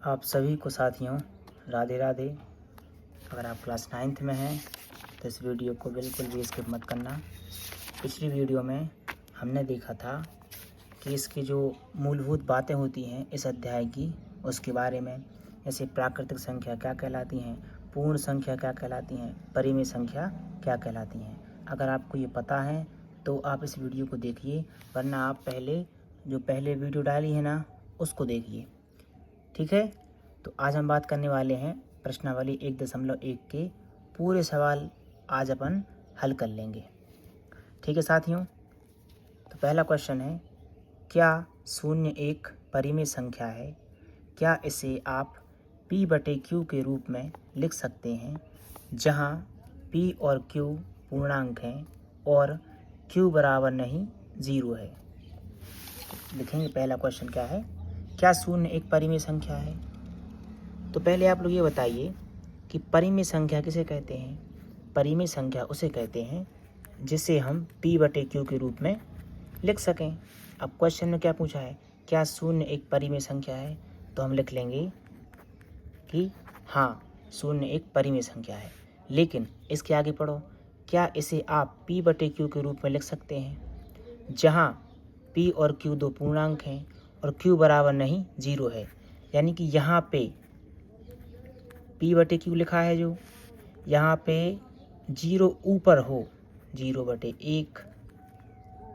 आप सभी को साथियों राधे राधे। अगर आप क्लास 9th में हैं तो इस वीडियो को बिल्कुल भी स्किप मत करना। पिछली वीडियो में हमने देखा था कि इसकी जो मूलभूत बातें होती हैं इस अध्याय की, उसके बारे में, जैसे प्राकृतिक संख्या क्या कहलाती हैं, पूर्ण संख्या क्या कहलाती हैं, परिमेय संख्या क्या कहलाती हैं। अगर आपको ये पता है तो आप इस वीडियो को देखिए, वरना आप पहले वीडियो डाली है ना उसको देखिए, ठीक है। तो आज हम बात करने वाले हैं प्रश्नावली 1.1 के पूरे सवाल आज अपन हल कर लेंगे, ठीक है साथियों। तो पहला क्वेश्चन है, क्या 0 एक परिमेय संख्या है? क्या इसे आप p/q के रूप में लिख सकते हैं, जहां p और q पूर्णांक हैं और q बराबर नहीं 0 है। लिखेंगे पहला क्वेश्चन क्या है, क्या 0 एक परिमेय संख्या है? तो पहले आप लोग ये बताइए कि परिमेय संख्या किसे कहते हैं। परिमेय संख्या उसे कहते हैं जिसे हम p/q के रूप में लिख सकें। अब क्वेश्चन में क्या पूछा है, क्या 0 एक परिमेय संख्या है? तो हम लिख लेंगे कि हाँ 0 एक परिमेय संख्या है। लेकिन इसके आगे पढ़ो, क्या इसे आप p/q के रूप में लिख सकते हैं, जहाँ p और q दो पूर्णांक हैं और q बराबर नहीं 0 है। यानी कि यहाँ पे p/q लिखा है, जो यहाँ पे 0 ऊपर हो, 0/1,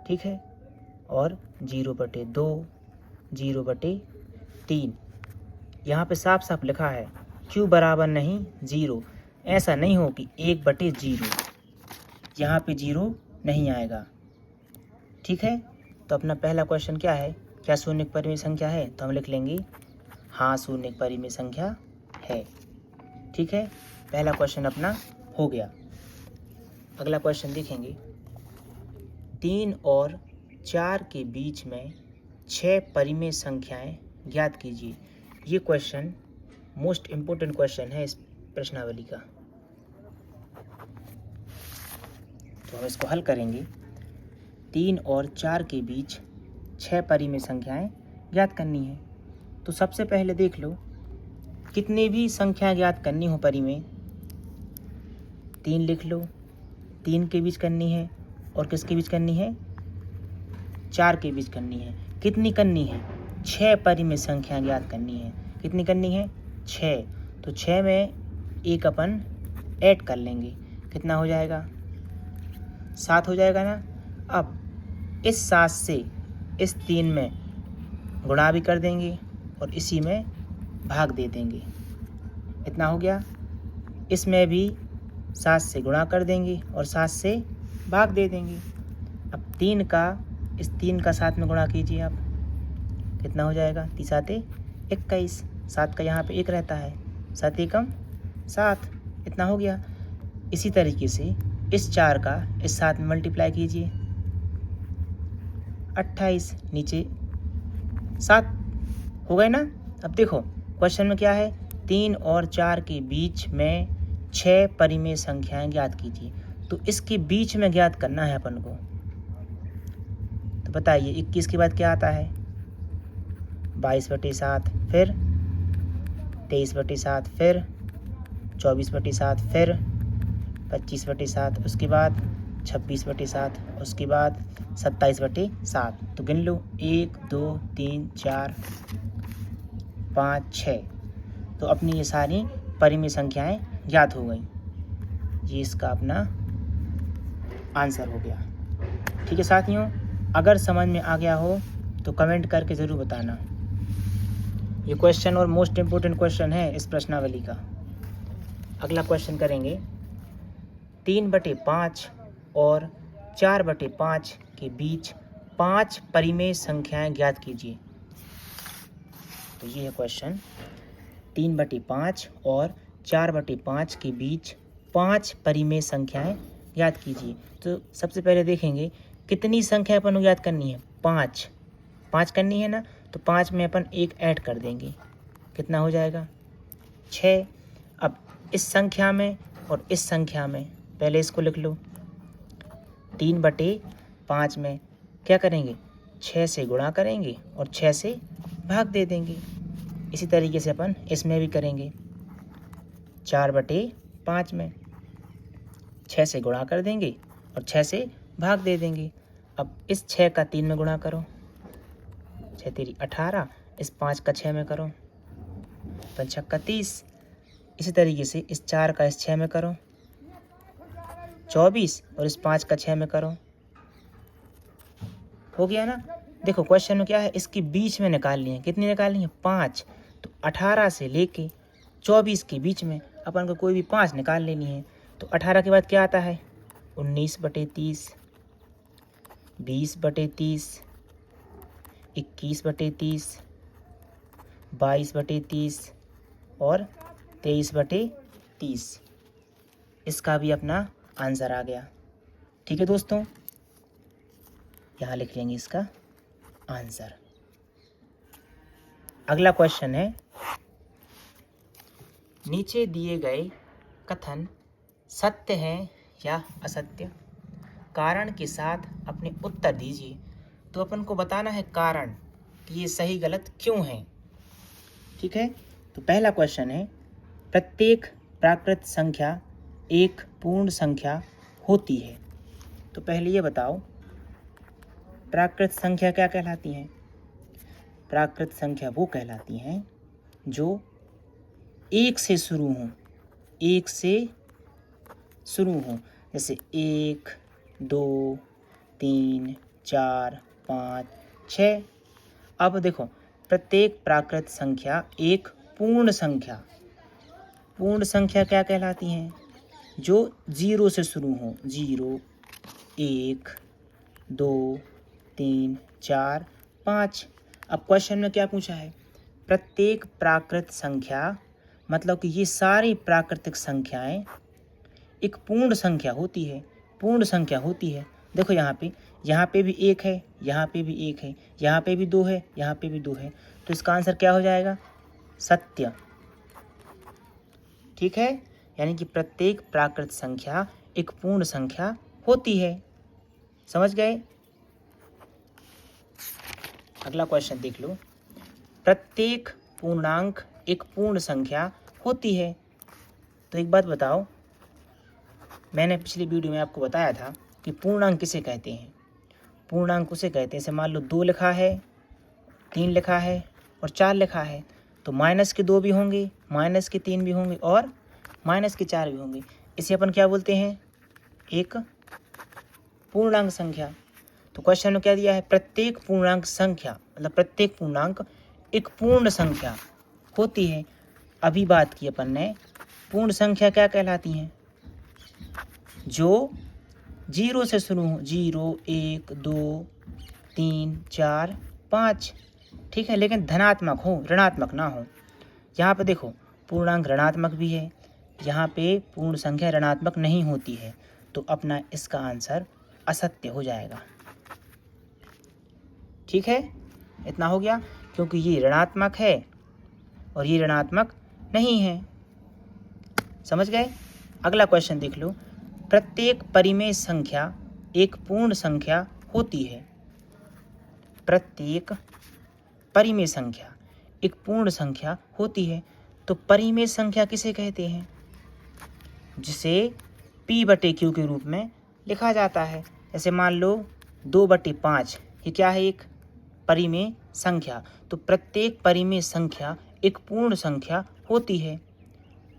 ठीक है, और 0/2, 0/3। यहाँ पे साफ साफ लिखा है q बराबर नहीं 0। ऐसा नहीं हो कि 1/0, यहाँ पे 0 नहीं आएगा, ठीक है। तो अपना पहला क्वेश्चन क्या है, क्या 0 एक परिमेय संख्या है? तो हम लिख लेंगे हाँ 0 एक परिमेय संख्या है, ठीक है। पहला क्वेश्चन अपना हो गया। अगला क्वेश्चन देखेंगे, 3 और 4 के बीच में 6 परिमेय संख्याएं ज्ञात कीजिए। ये क्वेश्चन मोस्ट इम्पोर्टेंट क्वेश्चन है इस प्रश्नावली का। तो हम इसको हल करेंगे। 3 और 4 के बीच 6 परिमेय संख्याएं ज्ञात करनी है। तो सबसे पहले देख लो, कितने भी संख्या ज्ञात करनी हो परिमेय, 3 लिख लो, 3 के बीच करनी है और किसके बीच करनी है, 4 के बीच करनी है। कितनी करनी है, 6 परिमेय संख्या ज्ञात करनी है। कितनी करनी है, 6। तो 6 में एक अपन ऐड कर लेंगे, कितना हो जाएगा, 7 हो जाएगा ना। अब इस 7 से इस 3 में गुणा भी कर देंगे और इसी में भाग दे देंगे, इतना हो गया। इसमें भी 7 से गुणा कर देंगे और 7 से भाग दे देंगे। अब 3 का इस 3 का 7 में गुणा कीजिए आप, कितना हो जाएगा, 3 7 21। 7 का यहाँ पे 1 रहता है, 7 एकम 7, इतना हो गया। इसी तरीके से इस 4 का इस 7 में मल्टीप्लाई कीजिए, 28, नीचे 7 हो गए ना। अब देखो क्वेश्चन में क्या है, 3 और 4 के बीच में 6 परिमेय संख्याएं ज्ञात कीजिए। तो इसके बीच में ज्ञात करना है अपन को। तो बताइए 21 के बाद क्या आता है, 22/7, फिर 23/7, फिर 24/7, फिर 25/7, उसके बाद 26/7, उसके बाद 27/7। तो गिन लो, 1 2 3 4 5 6। तो अपनी ये सारी परिमेय संख्याएं ज्ञात हो गई। ये इसका अपना आंसर हो गया, ठीक है साथियों। अगर समझ में आ गया हो तो कमेंट करके ज़रूर बताना। ये क्वेश्चन और मोस्ट इम्पोर्टेंट क्वेश्चन है इस प्रश्नावली का। अगला क्वेश्चन करेंगे, 3/5 और 4/5 के बीच 5 परिमेय संख्याएं ज्ञात कीजिए। तो ये है क्वेश्चन, 3/5 और 4/5 के बीच 5 परिमेय संख्याएं ज्ञात कीजिए। तो सबसे पहले देखेंगे कितनी संख्या अपन को ज्ञात करनी है, 5 करनी है ना। तो 5 में अपन 1 ऐड कर देंगे, कितना हो जाएगा, 6। अब इस संख्या में और इस संख्या में पहले इसको लिख लो, 3/5 में क्या करेंगे, 6 से गुणा करेंगे और 6 से भाग दे देंगे, इसी तरीके से अपन इसमें भी करेंगे। 4/5 में 6 से गुणा कर देंगे और 6 से भाग दे देंगे। अब इस 6 का 3 में गुणा करो, 6 तेरी 18, इस 5 का 6 में करो, 5 छक्का 30। इसी तरीके से इस 4 का इस 6 में करो, 24, और इस 5 का 6 में करो। हो गया ना। देखो क्वेश्चन में क्या है, इसके बीच में निकालनी है। कितनी निकालनी है? 5। तो 18 से लेके 24 के बीच में अपन को कोई भी 5 निकाल लेनी है। तो 18 के बाद क्या आता है? 19/30, 20/30, 21/30, 22/30 और 23/30। इसका भी अपना आंसर आ गया। ठीक है दोस्तों, यहाँ लिख लेंगे इसका आंसर। अगला क्वेश्चन है, नीचे दिए गए कथन सत्य है या असत्य? कारण के साथ अपने उत्तर दीजिए। तो अपन को बताना है कारण कि ये सही गलत क्यों है। ठीक है, तो पहला क्वेश्चन है, प्रत्येक प्राकृत संख्या एक पूर्ण संख्या होती है। तो पहले ये बताओ, प्राकृत संख्या क्या कहलाती हैं? प्राकृत संख्या वो कहलाती हैं जो एक से शुरू हों, एक से शुरू हों। जैसे 1, 2, 3, 4, 5, 6। अब देखो, प्रत्येक प्राकृत संख्या एक पूर्ण संख्या, पूर्ण संख्या क्या कहलाती हैं? जो 0 से शुरू हों। 0, 1, 2, 3, 4, 5। अब क्वेश्चन में क्या पूछा है? प्रत्येक प्राकृत संख्या, मतलब कि ये सारी प्राकृतिक संख्याएं एक पूर्ण संख्या होती है, पूर्ण संख्या होती है। देखो यहाँ पे भी 1 है, यहाँ पे भी 1 है, यहाँ पे भी 2 है, यहाँ पे भी 2 है। तो इसका आंसर क्या हो जाएगा? सत्य। ठीक है, यानी कि प्रत्येक प्राकृत संख्या एक पूर्ण संख्या होती है। समझ गए? अगला क्वेश्चन देख लो, प्रत्येक पूर्णांक एक पूर्ण संख्या होती है। तो एक बात बताओ, मैंने पिछली वीडियो में आपको बताया था कि पूर्णांक किसे कहते हैं। पूर्णांक उसे कहते हैं, जैसे मान लो 2 लिखा है, 3 लिखा है और 4 लिखा है, तो -2 भी होंगे, -3 भी होंगे और -4 भी होंगे। इसे अपन क्या बोलते हैं? एक पूर्णांक संख्या। तो क्वेश्चन में क्या दिया है? प्रत्येक पूर्णांक संख्या, मतलब प्रत्येक पूर्णांक एक पूर्ण संख्या होती है। अभी बात की अपन ने, पूर्ण संख्या क्या कहलाती हैं? जो 0 से शुरू हो। 0, 1, 2, 3, 4, 5। ठीक है, लेकिन धनात्मक हो, ऋणात्मक ना हो। यहाँ पे देखो, पूर्णांक ऋणात्मक भी है, यहाँ पे पूर्ण संख्या ऋणात्मक नहीं होती है। तो अपना इसका आंसर असत्य हो जाएगा। ठीक है, इतना हो गया, क्योंकि ये ऋणात्मक है और ये ऋणात्मक नहीं है। समझ गए? अगला क्वेश्चन देख लो, प्रत्येक परिमेय संख्या एक पूर्ण संख्या होती है। प्रत्येक परिमेय संख्या एक पूर्ण संख्या होती है। तो परिमेय संख्या किसे कहते हैं? जिसे P/Q के रूप में लिखा जाता है। जैसे मान लो 2/5, ये क्या है? एक परिमेय संख्या। तो प्रत्येक परिमेय संख्या एक पूर्ण संख्या होती है।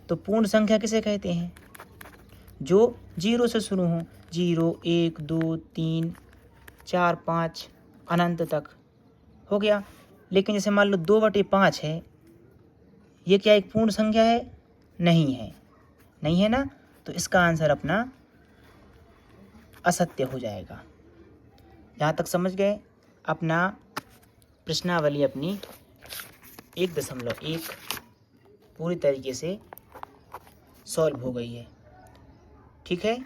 तो पूर्ण संख्या किसे कहते हैं? जो 0 से शुरू हो। 0, 1, 2, 3, 4, 5 अनंत तक। हो गया। लेकिन जैसे मान लो 2/5 है, ये क्या एक पूर्ण संख्या है? नहीं है, नहीं है ना। तो इसका आंसर अपना असत्य हो जाएगा। यहाँ तक समझ गए? अपना प्रश्नावली अपनी 1.1 पूरी तरीके से सॉल्व हो गई है। ठीक है,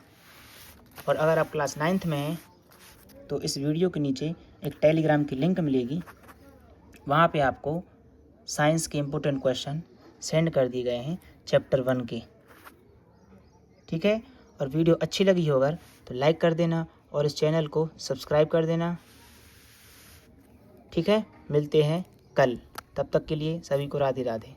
और अगर आप क्लास 9th में हैं तो इस वीडियो के नीचे एक टेलीग्राम की लिंक मिलेगी। वहाँ पे आपको साइंस के इम्पोर्टेंट क्वेश्चन सेंड कर दिए गए हैं चैप्टर 1 के। ठीक है, और वीडियो अच्छी लगी हो अगर तो लाइक कर देना और इस चैनल को सब्सक्राइब कर देना। ठीक है, मिलते हैं कल। तब तक के लिए सभी को राधे राधे।